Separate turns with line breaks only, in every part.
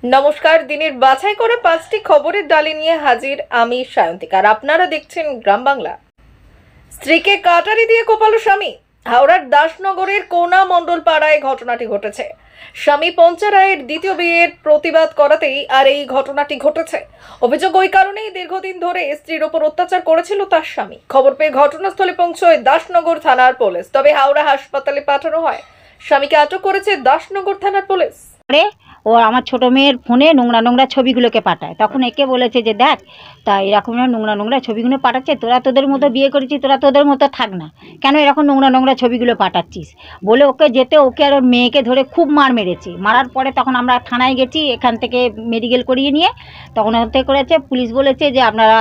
নমস্কার, দিনের বাছাই করে 5টি খবরের ডালি নিয়ে হাজির আমি সায়ন্তিকা। আর আপনারা দেখছেন গ্রাম বাংলা। স্ত্রীকে কাটারি দিয়ে কোপালো স্বামী। হাওড়ার দাসনগরের কোনা মণ্ডল পাড়ায় ঘটনাটি ঘটেছে। স্বামী পঞ্চা রায়ের দ্বিতীয় বিয়ের প্রতিবাদ করাতেই আর এই ঘটনাটি ঘটেছে। অভিযোগ ওই কারণেই দীর্ঘদিন ধরে স্ত্রীর ওপর অত্যাচার করেছিল তার স্বামী। খবর পেয়ে ঘটনাস্থলে পৌঁছয় দাসনগর থানার পুলিশ। তবে হাওড়া হাসপাতালে পাঠানো হয়। স্বামীকে আটক করেছে দাসনগর থানার পুলিশ।
ও আমার ছোট মেয়ের ফোনে নোংরা নোংরা ছবিগুলোকে পাঠায়। তখন একে বলেছে যে দেখ, তা এরকম নোংরা নোংরা ছবিগুলো পাঠাচ্ছে, তোরা তোদের মতো বিয়ে করেছিস, তোরা তোদের মতো থাক না, কেন এরকম নোংরা নোংরা ছবিগুলো পাঠাচ্ছিস বলে ওকে যেতে, ওকে আর ওর মেয়েকে ধরে খুব মার মেরেছে। মারার পরে তখন আমরা থানায় গেছি, এখান থেকে মেডিকেল করিয়ে নিয়ে তখন ওতে করেছে, পুলিশ বলেছে যে আপনারা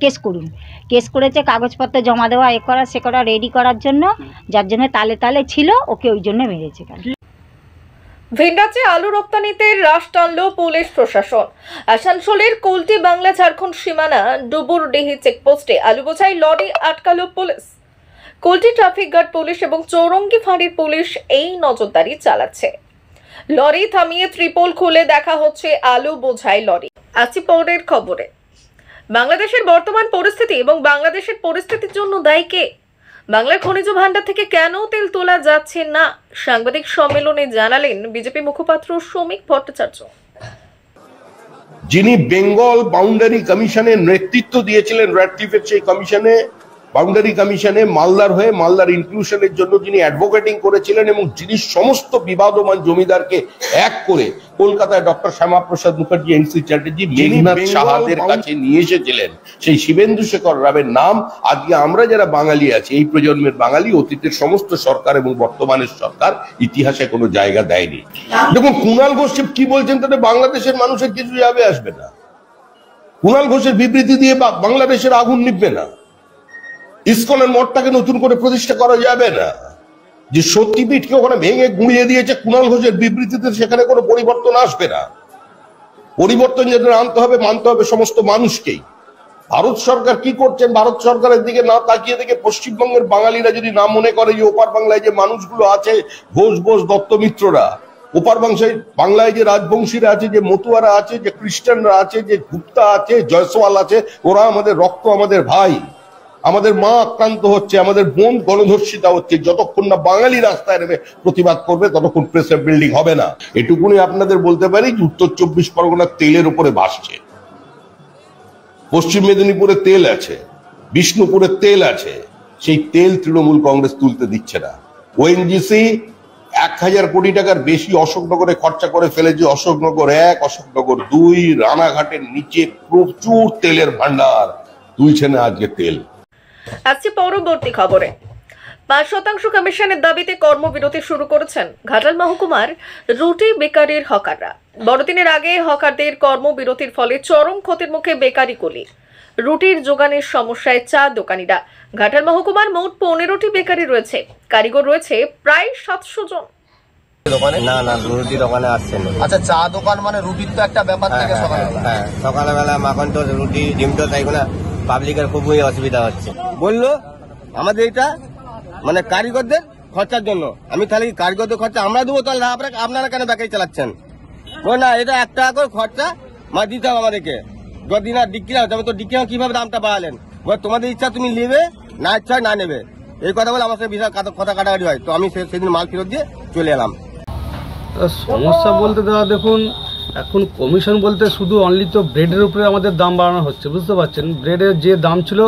কেস করুন। কেস করেছে, কাগজপত্র জমা দেওয়া এ করা সে করা রেডি করার জন্য, যার জন্য তালে তালে ছিল, ওকে ওই জন্য মেরেছে।
ভিনরাজ্যে আলু রপ্তানিতে হ্রাস টানল পুলিশ প্রশাসন। আসানসোলের কুলটি বাংলা ঝাড়খণ্ড সীমানা ডুবুরডিহি চেকপোস্টে আলু বোঝাই লরি আটকালো police. Kulti traffic guard police এবং চৌরঙ্গি ফাঁড়ির পুলিশ এই নজরদারি চালাচ্ছে। লরি থামিয়ে ত্রিপল খুলে দেখা হচ্ছে আলু বোঝাই লরি। আছি পরের খবরে। বাংলাদেশের বর্তমান পরিস্থিতি এবং বাংলাদেশের পরিস্থিতির জন্য দায়ী কে? বাংলার খনিজ ভান্ডার থেকে কেন তেল তোলা যাচ্ছে না? সাংবাদিক সম্মেলনে জানালেন বিজেপি মুখপাত্র শ্রমিক ভট্টাচার্য।
যিনি বেঙ্গল বাউন্ডারি কমিশনের নেতৃত্ব দিয়েছিলেন, র্যাটিফের সেই কমিশনে, বাউন্ডারি কমিশনে মালদার হয়ে মালদার ইনক্লুশনের জন্য যিনি অ্যাডভোকেটিং করেছিলেন এবং যিনি সমস্ত বিবাদমান জমিদারকে এক করে কলকাতায় ডক্টর শ্যামাপ্রসাদ মুখার্জি, এনসি চ্যাটার্জি, মেঘনাথ সাহাদের কাছে নিয়ে এসেছিলেন, সেই শিবেন্দু শেখর রাবের নাম আজকে আমরা যারা বাঙালি আছি, এই প্রজন্মের বাঙালি, অতীতের সমস্ত সরকার এবং বর্তমানের সরকার ইতিহাসে কোনো জায়গা দেয়নি। দেখুন, কুণাল ঘোষ কি বলছেন তাতে বাংলাদেশের মানুষের কিছু যাবে আসবে না। কুণাল ঘোষের বিবৃতি দিয়ে বাংলাদেশের আগুন নিভবে না। ইসকনের মঠটাকে নতুন করে প্রতিষ্ঠা করা যাবে না। যে সত্যিপীঠকে ওখানে ভেঙে গুঁড়িয়ে দিয়েছে কুণাল ঘোষের বিবৃতিতে, সেখানে কোনো পরিবর্তন আসবে না। পরিবর্তন যেটা আনতে হবে, মানতে হবে সমস্ত মানুষকেই। ভারত সরকার কি করছেন, ভারত সরকারের দিকে না তাকিয়ে দেখে পশ্চিমবঙ্গের বাঙালিরা যদি না মনে করে যে ওপার বাংলায় যে মানুষগুলো আছে, ঘোষ বোস দত্তমিত্ররা, ওপার বাংলায় যে রাজবংশীরা আছে, যে মতুয়ারা আছে, যে খ্রিস্টানরা আছে, যে গুপ্তা আছে, জয়সওয়াল আছে, ওরা আমাদের রক্ত, আমাদের ভাই, আমাদের মা আক্রান্ত হচ্ছে, আমাদের বোন গণধর্ষিতা হচ্ছে। যতক্ষণ না বাঙালি রাস্তায় নেমে প্রতিবাদ করবে ততক্ষণ প্রেসের বিল্ডিং হবে না। এটুকুনি আপনাদের বলতে পারি যে উত্তর 24 পরগনার তেলের উপরে ভাসছে, পশ্চিম মেদিনীপুরে তেল আছে, বিষ্ণুপুরে তেল আছে, সেই তেল তৃণমূল কংগ্রেস তুলতে দিচ্ছে না। ওএনজিসি 1000 কোটি টাকার বেশি অশোকনগরে খরচা করে ফেলেছে। অশোকনগর 1, অশোকনগর 2, রানাঘাটের নিচে প্রচুর তেলের ভান্ডার, তুলছে না আজকে তেল।
আজকে পরবর্তী খবরে 5% কমিশনের দাবিতে কর্মবিরতি শুরু করেছেন ঘাটাল মহকুমার রুটি বেকারির হকাররা। বড়দিনের আগে হকারদের কর্মবিরতির ফলে চরম ক্ষতির মুখে বেকারি কুলি। রুটির যোগানের সমস্যায় চা দোকানিরা। ঘাটাল মহকুমার মোট 15টি বেকারি রয়েছে, কারিগর রয়েছে প্রায় 700 জন।
দোকানে না রুটি দোকানে আসছে না। আচ্ছা, চা দোকান মানে রুটির তো একটা ব্যাপার থাকে সকালবেলা। হ্যাঁ, সকালবেলা মাখন তো রুটি ডিম তো তাই না, পাবলিকের খুবই অসুবিধা হচ্ছে। বললো আমাদের এটা মানে কারিগরদের খরচার জন্য। আমি তাহলে কারিগরদের খরচা আমরা দেবো, তাহলে আপনারা কেন বেকারি চালাচ্ছেন? বল না, এটা 1 টাকা করে খরচা মানে দিতে হবে আমাদেরকে। যতদিন আর বিক্রি হচ্ছে, আমি তো বিক্রি কিভাবে দামটা বাড়ালেন? বল তোমাদের ইচ্ছা, তুমি নেবে, না ইচ্ছা না নেবে, এই কথা বলে আমার সাথে বিশাল কথা কাটাকাটি হয়। তো আমি সেদিন মাল ফেরত দিয়ে চলে এলাম।
সমস্যা বলতে দাদা দেখুন, এখন কমিশন বলতে শুধু অনলি তো ব্রেডের উপরে আমাদের দাম বাড়ানো হচ্ছে, বুঝতে পারছেন। ব্রেডের যে দাম ছিল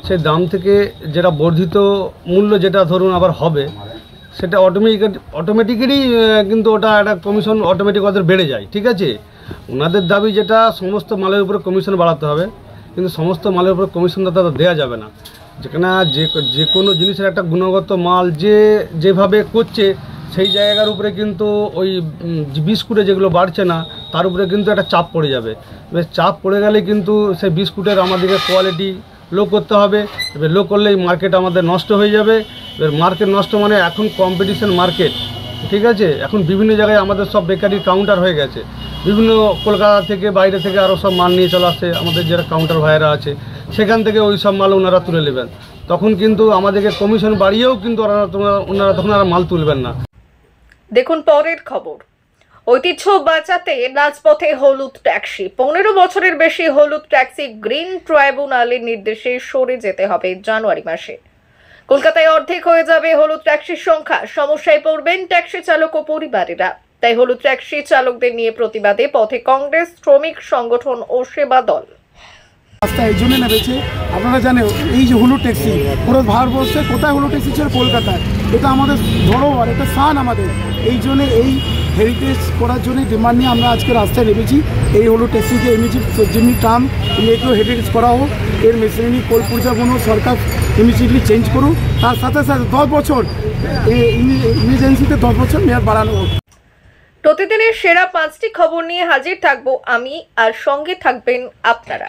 সেই দাম থেকে যেটা বর্ধিত মূল্য যেটা ধরুন আবার হবে, সেটা অটোমেটিক্যালি কিন্তু ওটা একটা কমিশন অটোমেটিক ওদের বেড়ে যায়। ঠিক আছে, ওনাদের দাবি যেটা সমস্ত মালের উপরে কমিশন বাড়াতে হবে, কিন্তু সমস্ত মালের উপরে কমিশন দাদা দেওয়া যাবে না। যেখানে যে কোনো জিনিসের একটা গুণগত মাল যেভাবে করছে, সেই জায়গার উপরে কিন্তু ওই বিস্কুটে যেগুলো বাড়ছে না তার উপরে কিন্তু একটা চাপ পড়ে যাবে। এবার চাপ পড়ে গেলে কিন্তু সেই বিস্কুটের আমাদেরকে কোয়ালিটি লো করতে হবে। এবার লো করলেই মার্কেট আমাদের নষ্ট হয়ে যাবে। এবার মার্কেট নষ্ট মানে এখন কম্পিটিশন মার্কেট, ঠিক আছে। এখন বিভিন্ন জায়গায় আমাদের সব বেকারি কাউন্টার হয়ে গেছে, বিভিন্ন কলকাতা থেকে বাইরে থেকে আরও সব মাল নিয়ে চলে আসছে। আমাদের যারা কাউন্টার ভাইয়েরা আছে সেখান থেকে ওই সব মাল ওনারা তুলে নেবেন, তখন কিন্তু আমাদেরকে কমিশন বাড়িয়েও কিন্তু ওনারা তখন আর মাল তুলবেন না।
দেখুন পরের খবর। ঐতিহ্য বাঁচাতে রাজপথে হলুদ ট্যাক্সি। 15 বছরের বেশি হলুদ ট্যাক্সি গ্রিন ট্রাইব্যুনালের নির্দেশে সরে যেতে হবে জানুয়ারি মাসে। কলকাতায় অর্ধেক হয়ে যাবে হলুদ ট্যাক্সির সংখ্যা। সমস্যায় পড়বেন ট্যাক্সি চালক ও পরিবারেরা। তাই হলুদ ট্যাক্সি চালকদের নিয়ে প্রতিবাদে পথে কংগ্রেস, শ্রমিক সংগঠন ও সেবা দল।
রাস্তা এই জন্য নেমেছে, আপনারা জানেন এই যে হলুদ ট্যাক্সি পুরো ভারতবর্ষে কোথায় হলুদ ট্যাক্সি ছিল? কলকাতায়। এটা আমাদের ধরোহর, এটা শান আমাদের। এই জন্য এই হেরিটেজ করার জন্য ডিমান্ড নিয়ে আমরা আজকে রাস্তায় নেমেছি। এই হলুদ ট্যাক্সিকে যেমনি টার্ম একেও হেরিটেজ করা হোক, এর মেশিনারি কোল পূজাগুলো সরকার ইমিডিয়েটলি চেঞ্জ করুন। তার সাথে সাথে 10 বছর ইমার্জেন্সিতে 10 বছর মেয়াদ বাড়ানো হোক।
প্রতিদিনের সেরা 5টি খবর নিয়ে হাজির থাকবো আমি, আর সঙ্গে থাকবেন আপনারা।